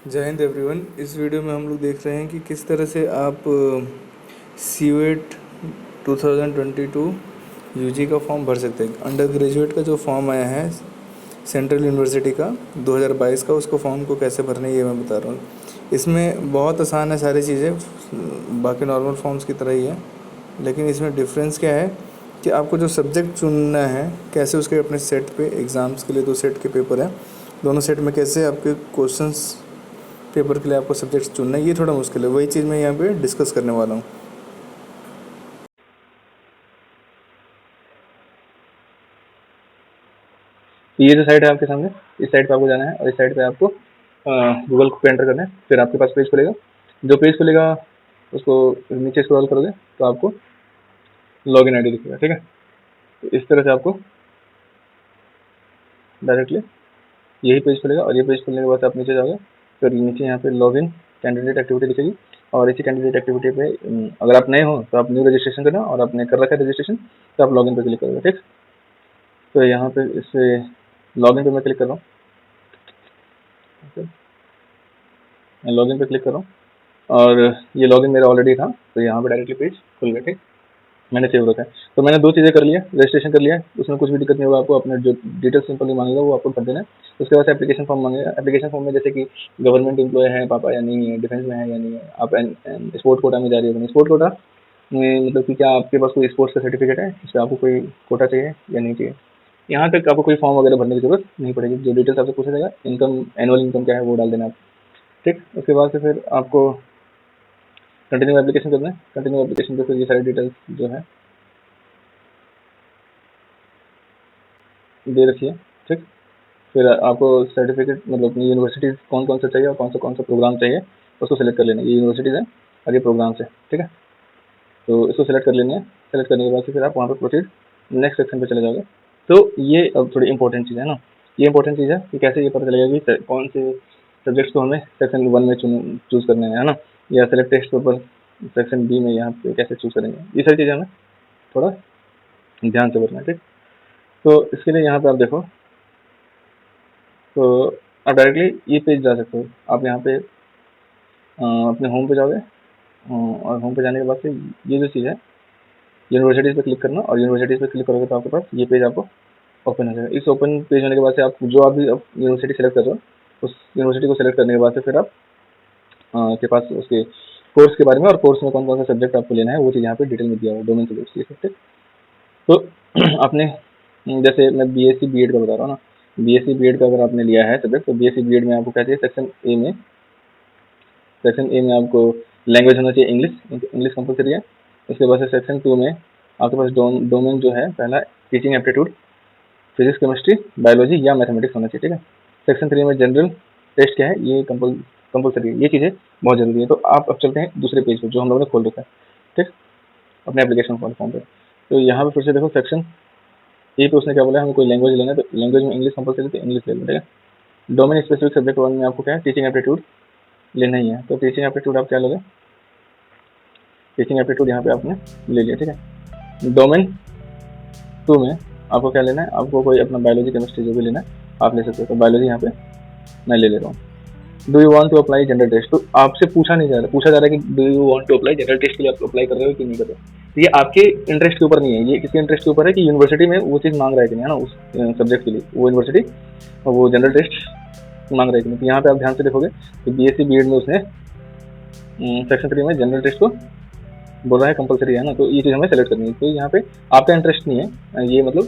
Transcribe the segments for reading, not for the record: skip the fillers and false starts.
जय हिंद एवरीवन। इस वीडियो में हम लोग देख रहे हैं कि किस तरह से आप सीवेट 2022 यूजी का फॉर्म भर सकते हैं। अंडर ग्रेजुएट का जो फॉर्म आया है सेंट्रल यूनिवर्सिटी का 2022 का, उसको फॉर्म को कैसे भरना है ये मैं बता रहा हूँ। इसमें बहुत आसान है सारी चीज़ें, बाकी नॉर्मल फॉर्म्स की तरह ही है, लेकिन इसमें डिफरेंस क्या है कि आपको जो सब्जेक्ट चुनना है, कैसे उसके अपने सेट पे एग्ज़ाम्स के लिए 2 सेट के पेपर हैं, दोनों सेट में कैसे आपके क्वेश्चंस पेपर के लिए आपको सब्जेक्ट्स चुनना है, ये थोड़ा मुश्किल है। वही चीज़ मैं यहाँ पे डिस्कस करने वाला हूँ। तो ये जो साइट है आपके सामने, इस साइट पे आपको जाना है और इस साइट पे आपको गूगल पे एंटर करना है। फिर आपके पास पेज खुलेगा। जो पेज खुलेगा उसको नीचे स्क्रॉल करोगे तो आपको लॉगिन आईडी दिखेगा। ठीक है, तो इस तरह से आपको डायरेक्टली यही पेज खुलेगा और ये पेज खुलने के बाद आप नीचे जाओगे। फिर नीचे यहाँ पे लॉगिन कैंडिडेट एक्टिविटी दिखेगी और इसी कैंडिडेट एक्टिविटी पे अगर आप नए हो तो आप न्यू रजिस्ट्रेशन करना, और आपने कर रखा है रजिस्ट्रेशन तो आप लॉगिन पे क्लिक करोगे। ठीक, तो यहाँ पे इससे लॉगिन पे मैं क्लिक कर रहा हूँ। मैं लॉगिन पे क्लिक कर रहा हूँ और ये लॉगिन मेरा ऑलरेडी था, तो यहाँ पे डायरेक्टली पेज खुल गया। ठीक, मैंने सेव रखा है। तो मैंने 2 चीज़ें कर लिया, रजिस्ट्रेशन कर लिया है, उसमें कुछ भी दिक्कत नहीं होगा। आपको अपने जो डिटेल्स सिंपली मांगेगा वो आपको भर देना है। उसके बाद से एप्लीकेशन फॉर्म मांगेगा। एप्लीकेशन फॉर्म में जैसे कि गवर्नमेंट एम्प्लॉय है पापा या नहीं है, डिफेंस में है या नहीं है, आप स्पोर्ट कोटा में जा रही हो, स्पोर्ट कोटा में मतलब कि क्या आपके पास कोई स्पोर्ट्स का सर्टिफिकेट है, इस पर आपको कोई कोटा चाहिए या नहीं चाहिए। यहाँ तक आपको कोई फॉर्म वगैरह भरने की जरूरत नहीं पड़ेगी। जो डिटेल्स आपसे पूछा जाएगा, इनकम, एनुअल इनकम क्या है वो डाल देना आप। ठीक, उसके बाद से फिर आपको कंटिन्यू एप्लीकेशन करना है। कंटिन्यू एप्लीकेशन पे फिर ये सारी डिटेल्स जो है दे रखी है। ठीक, फिर आपको सर्टिफिकेट मतलब अपनी यूनिवर्सिटीज़ कौन-कौन सा चाहिए और कौन सा प्रोग्राम चाहिए उसको सेलेक्ट कर लेना है। ये यूनिवर्सिटीज़ है और ये प्रोग्राम्स है। ठीक है, तो इसको सेलेक्ट कर लेना है। सेलेक्ट करने के बाद फिर आप वहाँ पे प्रोसीड नेक्स्ट सेक्शन पे चले जाओगे। तो ये अब थोड़ी इंपॉर्टेंट चीज़ है ना, ये इंपॉर्टेंट चीज़ है कि कैसे ये पता चलेगा कि कौन से सब्जेक्ट्स को हमें सेक्शन 1 में चूज़ करना है ना, या select test paper section B में यहाँ पे कैसे चूज़ करेंगे। ये सारी चीज़ें हमें थोड़ा ध्यान से करना है। ठीक, तो इसके लिए यहाँ पे आप देखो, तो आप डायरेक्टली ये पेज जा सकते हो। आप यहाँ पे अपने होम पे जाओगे और होम पे जाने के बाद से ये जो चीज़ है यूनिवर्सिटीज़ पे क्लिक करना, और यूनिवर्सिटीज़ पे क्लिक करोगे तो आपके पास ये पेज आपको ओपन हो जाएगा। इस ओपन पेज होने के बाद से आप जो अभी आप यूनिवर्सिटी सेलेक्ट कर रहे हो उस यूनिवर्सिटी को सेलेक्ट करने के बाद से फिर आप के पास उसके कोर्स के बारे में और कोर्स में कौन कौन सा सब्जेक्ट आपको लेना है वो चीज़ यहाँ पे डिटेल में दिया हुआ है, डोमेन सब्जेक्ट्स ये सब। ठीक, तो आपने जैसे मैं बीएससी बीएड का बता रहा हूँ ना, बीएससी बीएड का अगर आपने लिया है सब्जेक्ट, तो बीएससी बीएड में आपको क्या चाहिए, सेक्शन ए में आपको लैंग्वेज होना चाहिए इंग्लिश, इंग्लिश कंपलसरी है। उसके बाद से सेक्शन 2 में आपके पास डोमेन जो है पहला teaching aptitude, physics chemistry biology या मैथमेटिक्स होना चाहिए। ठीक है, सेक्शन 3 में जनरल टेस्ट क्या है, ये कंपलसरी है। ये चीज़ें बहुत जरूरी है। तो आप अब चलते हैं दूसरे पेज पे जो हम लोगों ने खोल रखा है। ठीक, अपने एप्लीकेशन फॉर्म पे। तो यहाँ पे फिर से देखो सेक्शन ए पे उसने क्या बोला है, हमें कोई लैंग्वेज लेना है, तो लैंग्वेज में इंग्लिश कंपलसरी, तो इंग्लिश ले लो। ठीक है, डोमेन स्पेसिफिक सब्जेक्ट 1 में आपको क्या है, टीचिंग एप्टीट्यूड लेना ही है। तो टीचिंग एप्टीट्यूड आप क्या लोगे, टीचिंग एप्टीट्यूड यहाँ पे आपने ले लिया। ठीक है, डोमेन 2 में आपको क्या लेना है, आपको कोई अपना बायोलॉजी केमिस्ट्री जो भी लेना है आप ले सकते हो। तो बायोलॉजी यहाँ पे मैं ले रहा हूँ। Do you want to apply general test, तो आपसे पूछा नहीं जा रहा, पूछा जा रहा है कि do you want to apply general test के लिए आप अप्लाई कर रहे हो कि नहीं कर रहे हो। तो ये आपके इंटरेस्ट के ऊपर नहीं है, ये किसके इंटरेस्ट के ऊपर है कि यूनिवर्सिटी में वो चीज़ मांग रहा है कि नहीं, है ना, उस सब्जेक्ट के लिए वो यूनिवर्सिटी वो जनरल टेस्ट मांग रहा है कि नहीं। तो यहाँ पे आप ध्यान से देखोगे कि बीएससी बीएड में उसने सेक्शन 3 में जनरल टेस्ट को बोल रहा है कंपलसरी है ना, तो ये चीज़ हमें सेलेक्ट करनी है। तो यहाँ पे आपका इंटरेस्ट नहीं है, ये मतलब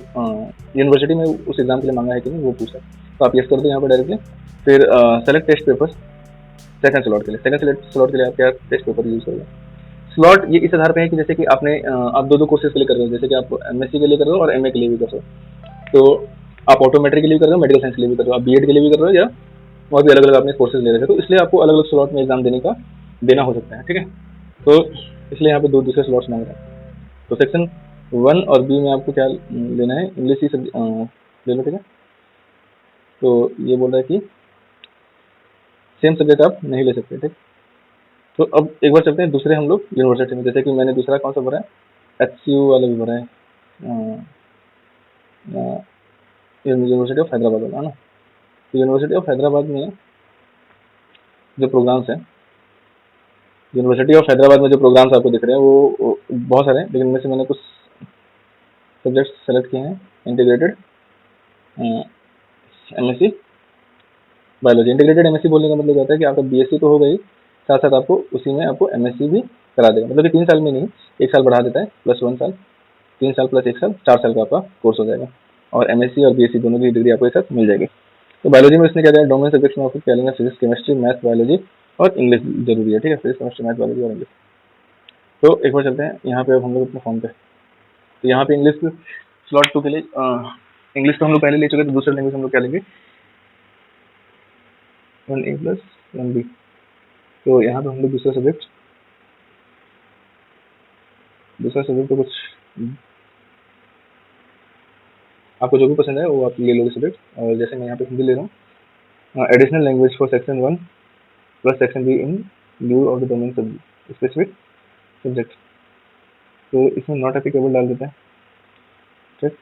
यूनिवर्सिटी में उस एग्जाम के लिए मांगा है कि नहीं वो पूछा है। तो आप यस कर दो यहाँ पे डायरेक्टली। फिर select test paper second slot के लिए, सेकंड स्लॉट के लिए आप क्या टेस्ट पेपर यूज करोगे। स्लॉट ये इस आधार पे है कि जैसे कि आपने आप दो कोर्सेज के लिए कर रहे हो, जैसे कि आप एमएससी के लिए कर रहे हो और एमए के लिए भी कर रहे हो। तो आप ऑटोमेट्रिक के लिए भी कर रहे हो, मेडिकल साइंस के लिए भी कर रहे हो, आप बीएड के लिए भी कर रहे हो, या और भी अलग अलग आपने कोर्सेज ले रहे थे, तो इसलिए आपको अलग अलग स्लॉट में एग्जाम देना हो सकता है। ठीक है, तो इसलिए यहाँ पे दो दूसरे स्लॉट्स मांग रहे हैं। तो सेक्शन 1 और बी में आपको क्या लेना है, इंग्लिश ही ले लो। ठीक है, तो ये बोल रहा है कि सेम सब्जेक्ट आप नहीं ले सकते। ठीक, तो अब एक बार चलते हैं दूसरे हम लोग यूनिवर्सिटी में। जैसे कि मैंने दूसरा कौन सा भरा है, एचसीयू वाला भी भरा है, यूनिवर्सिटी ऑफ हैदराबाद वाला, है ना। तो यूनिवर्सिटी ऑफ हैदराबाद में जो प्रोग्राम्स हैं, यूनिवर्सिटी ऑफ हैदराबाद में जो प्रोग्राम्स आपको दिख रहे हैं वो बहुत सारे हैं, लेकिन इनमें से मैंने कुछ सब्जेक्ट्स सेलेक्ट किए हैं। Integrated MSc biology. Integrated MSc बोलने का मतलब होता है कि आपका बीएससी तो हो गई, साथ साथ आपको उसी में आपको एमएससी भी करा देगा। मतलब कि 3 साल में नहीं, 1 साल बढ़ा देता है, +1 साल, 3 साल + 1 साल, 4 साल का आपका कोर्स हो जाएगा, और एमएससी और बीएससी दोनों की डिग्री आपको एक साथ मिल जाएगी। तो बायोलॉजी में इसने क्या दिया, डोमेन सब्जेक्ट्स में आपको क्या लेंगे, फिजिक्स, केमिस्ट्री, मैथ, बायोलॉजी और इंग्लिश जरूरी है, ठीक है, फिजिक्स, केमिस्ट्री, मैथ, बायोलॉजी और इंग्लिश। तो एक बार चलते हैं यहाँ पे, अब हम लोग अपने फॉर्म पे, तो यहाँ पे इंग्लिश स्लॉट 2 के लिए इंग्लिश तो हम लोग पहले ले चुके, तो दूसरा लैंग्वेज हम लोग क्या लेंगे, 1A + 1B। तो यहाँ पे हम लोग दूसरा सब्जेक्ट तो कुछ आपको जो भी पसंद है वो आप ले लोगे सब्जेक्ट। और जैसे मैं यहाँ पे हिंदी ले रहा हूँ, additional language for section 1 + section be in lieu of the domain specific subject. तो इसमें नॉट एप्लीकेबल डाल देते हैं, ठीक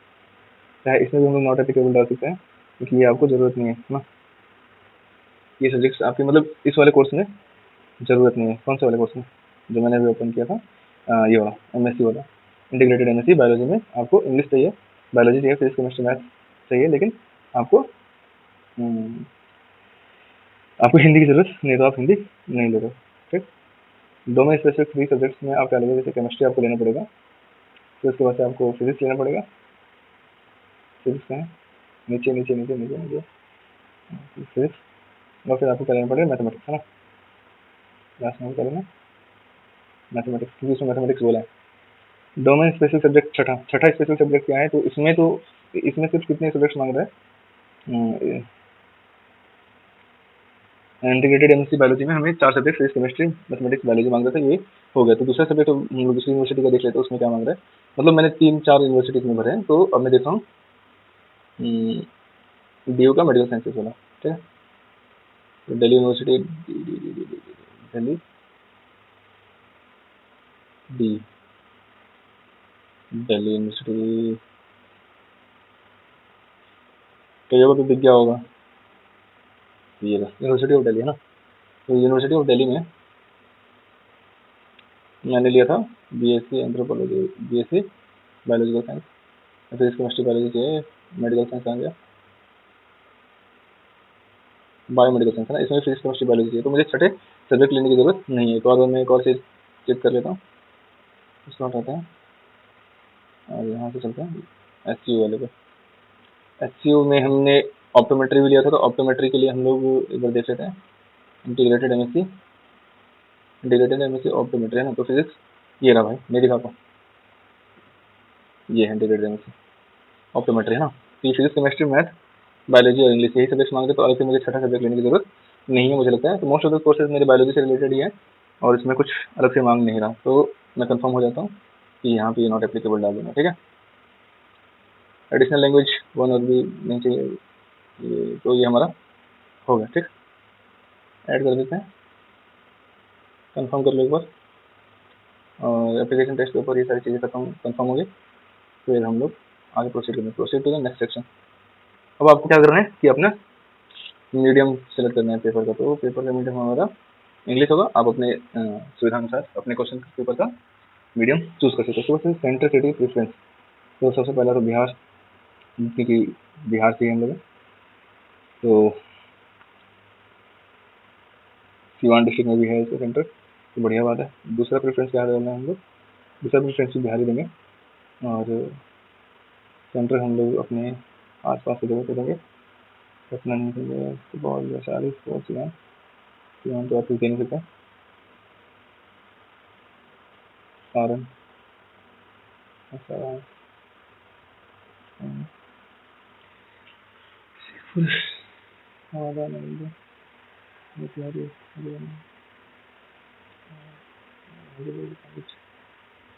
है, इसमें भी हम लोग नॉट एप्लीकेबल डाल सकते हैं, क्योंकि ये आपको ज़रूरत नहीं है ना, ये सब्जेक्ट्स आपके मतलब इस वाले कोर्स में ज़रूरत नहीं है। कौन से वाले कोर्स में, जो मैंने अभी ओपन किया था, ये वाला एमएससी वाला, इंटीग्रेटेड एमएससी बायोलॉजी में आपको इंग्लिश चाहिए, बायोलॉजी चाहिए, फिजिक्स, केमिस्ट्री, मैथ चाहिए, लेकिन आपको आपको हिंदी की जरूरत नहीं, तो आप हिंदी नहीं ले रहे, ठीक। डोमेन स्पेसिफिक 3 सब्जेक्ट्स में आप क्या लेंगे, जैसे केमिस्ट्री आपको लेना पड़ेगा, फिर उसके बाद से आपको फिजिक्स लेना पड़ेगा, फिजिक्स का है नीचे नीचे नीचे नीचे नीचे फिजिक्स, और फिर आपको क्या लेना पड़ेगा, मैथमेटिक्स, है ना, लास्ट में क्या लेना, मैथमेटिक्स, क्योंकि उसमें मैथमेटिक्स बोला है। डोमेन स्पेसिफिक सब्जेक्ट छठा स्पेसिफिक सब्जेक्ट क्या है, तो इसमें सिर्फ कितने सब्जेक्ट्स मांग रहा है, इंटीग्रेटेड एमएससी बायोलॉजी में हमें 4 subject, physics, chemistry, mathematics, biology मांग रहा था, ये हो गया। तो दूसरा सब्जेक्ट हम लोग दूसरी यूनिवर्सिटी का देख लेते हैं, उसमें क्या मांग रहा है। मतलब मैंने 3-4 यूनिवर्सिटीज में भरे हैं, तो अब मैं देखता हूँ डीयू का मेडिकल साइंसेज वाला, ठीक है। तो Delhi university, Delhi D Delhi university, तो ये भी दिख गया होगा, ये यूनिवर्सिटी ऑफ दिल्ली है ना। तो यूनिवर्सिटी ऑफ दिल्ली में मैंने लिया था BSc anthropology, BSc biological science, physics, chemistry, biology चाहिए, मेडिकल साइंस आ गया, बायोमेडिकल साइंस है ना, इसमें फिजिक्स, केमिस्ट्री, बायोलॉजी चाहिए, तो मुझे छठे सब्जेक्ट लेने की जरूरत नहीं है। तो अब मैं एक और चीज़ चेक कर लेता हूँ, इसको हटाते हैं और यहाँ से चलते हैं एचसीयू वाले पे। एचसीयू में हमने ऑप्टोमेट्री भी लिया था, तो ऑप्टोमेट्री के लिए हम लोग एक बार देख लेते हैं, इंटीग्रेटेड एमएससी ऑप्टोमेट्री है ना। तो फिजिक्स ये रहा भाई, नहीं दिखा पाऊँ, ये है इंटीग्रेटेड एमएससी ऑप्टोमेट्री है ना। तो ये फिजिक्स, केमिस्ट्री, मैथ, बायोलॉजी और इंग्लिश यही सब्जेक्ट मांगते, तो अलग से मुझे छठा सब्जेक्ट लेने की जरूरत नहीं है मुझे लगता है। तो मोस्ट ऑफ द कोर्सेज मेरे बायोलॉजी से रिलेटेड ही है, और इसमें कुछ अलग से मांग नहीं रहा, तो मैं कंफर्म हो जाता हूँ कि यहाँ पे नॉट एप्लीकेबल डाल दूंगा, ठीक है। एडिशनल लैंग्वेज 1 और भी नहीं चाहिए, तो ये हमारा हो गया, ठीक। ऐड कर देते हैं, कंफर्म कर लो एक बार, और एप्लीकेशन टेस्ट के ऊपर ये सारी चीज़ें कंफर्म हो गई। फिर हम लोग आगे proceed to the next section. अब आपको क्या करना है कि अपना मीडियम सेलेक्ट करना है पेपर का, तो पेपर का मीडियम हमारा इंग्लिश होगा। आप अपने सुविधा अनुसार अपने क्वेश्चन पेपर का मीडियम चूज कर सकते हो। तो सेंटर सिटी प्रेफरेंस, तो सबसे पहला तो बिहार, क्योंकि बिहार से ही हम लोग हैं, तो सीवान डिस्ट्रिक्ट में भी है इसका सेंटर, तो बढ़िया बात है। दूसरा प्रेफरेंस क्या देना है हम लोग, दूसरा प्रेफरेंस भी बिहार ही देंगे, और सेंटर हम लोग अपने आसपास की जगह पे देंगे, पटना नहीं देंगे, सुपौल, वैशाली, सीवान, सीवान तो आप दे नहीं सकते, सारण,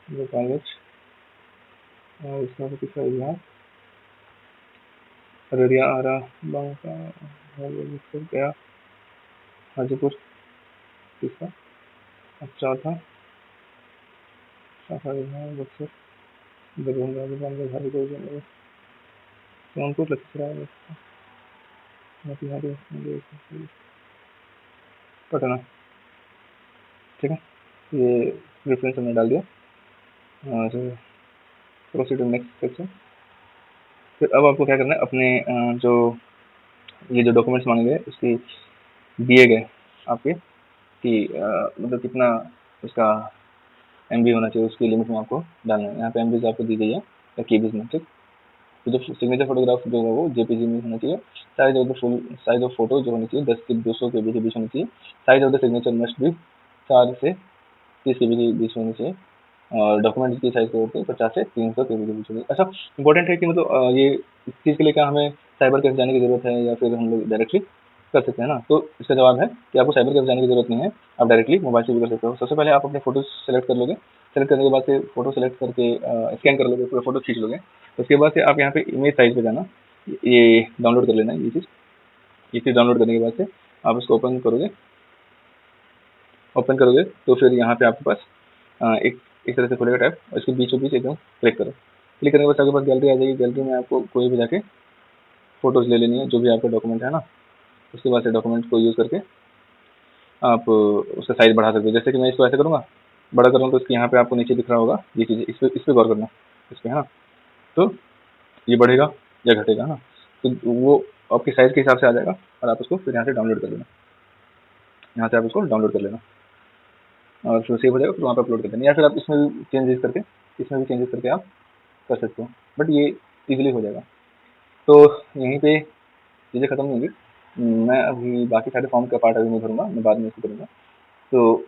गोपालगंज, और इसका तीसरा बिहार, अररिया, आरा, बांका, गया, हाजीपुर, तीसरा, और चौथा शाखा विभाग बक्सर, दरभंगा, गोपालगंज, हाजीपुर, सोनपुर, लखीसराय, मोतिहारी, पता ना, ठीक है। ये रेफरेंस हमने डाल दिया और प्रोसीड टू नेक्स्ट सेक्शन। फिर अब आपको क्या करना है, अपने जो ये जो डॉक्यूमेंट्स मांगे गए उसकी दिए गए आपके कि मतलब कितना उसका MB होना चाहिए, उसकी लिमिट में आपको डालना है। यहाँ पे MB आपको दी गई है या KBs में, ठीक। तो जो सिग्नेचर फोटोग्राफ जो है वो JPG में होना चाहिए। Size of the full size of photo जो होनी चाहिए 10 से 200 KB के बीच होनी चाहिए। Size of the signature must भी 4 से 30 KB के बीच होनी चाहिए। और डॉक्यूमेंट की साइज होती है 50 से 300 KB के बीच होगी। अच्छा, इंपॉर्टेंट है कि मतलब ये इस चीज़ के लिए क्या हमें साइबर कैफे जाने की जरूरत है या फिर हम लोग डायरेक्टली कर सकते हैं ना? तो इसका जवाब है कि आपको साइबर कैफे जाने की जरूरत नहीं है, आप डायरेक्टली मोबाइल से भी कर सकते हो। सबसे पहले आप अपने फोटो सेलेक्ट कर लोगे, सेलेक्ट करने के बाद से फोटो सेलेक्ट करके स्कैन कर लोगे, पूरा फोटो खींच लोगे। उसके बाद से आप यहाँ पे इमेज साइज पे जाना, ये डाउनलोड कर लेना है ये चीज़ डाउनलोड करने के बाद से आप इसको ओपन करोगे तो फिर यहाँ पे आपके पास एक तरह से खुलेगा टैब और इसके बीचों बीच एकदम क्लिक करो। क्लिक करने के बाद आपके पास गैलरी आ जाएगी। गैलरी में आपको कोई भी जाके फोटोज ले लेनी है, जो भी आपका डॉक्यूमेंट है ना। उसके बाद से डॉक्यूमेंट को यूज़ करके आप उसका साइज बढ़ा सकते हो। जैसे कि मैं इसको ऐसे करूँगा, बड़ा करूँ तो इसके यहाँ पे आपको नीचे दिख रहा होगा ये चीज़ें, इस पे गौर करना, इस पे है ना। तो ये बढ़ेगा या घटेगा, है ना। तो वो आपके साइज के हिसाब से आ जाएगा और आप उसको फिर यहाँ से डाउनलोड कर लेना, यहाँ से आप उसको डाउनलोड कर लेना और फिर सेव हो जाएगा, फिर वहाँ पे अपलोड कर देना। या फिर आप इसमें भी चेंजेस करके आप कर सकते हो, बट ये इजीली हो जाएगा। तो यहीं पे चीज़ें खत्म नहीं होंगी। मैं अभी बाकी सारे फॉर्म का पार्ट अभी नहीं भरूंगा, मैं बाद में इसको करूँगा। तो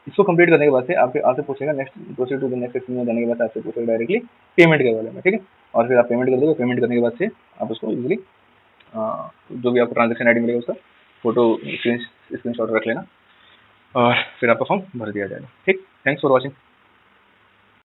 इसको कंप्लीट करने के बाद से आपसे पूछेगा next proceed to the next section में जाने के बाद आपसे पूछेगा डायरेक्टली पेमेंट के बारे में, ठीक है। और फिर आप पेमेंट कर दोगे। पेमेंट करने के बाद से आप उसको इजीली जो भी आपको ट्रांजेक्शन आईडी मिलेगा उसका फोटो स्क्रीन शॉट रख लेना और फिर आपका फॉर्म भर दिया जाएगा, ठीक। Thanks for watching.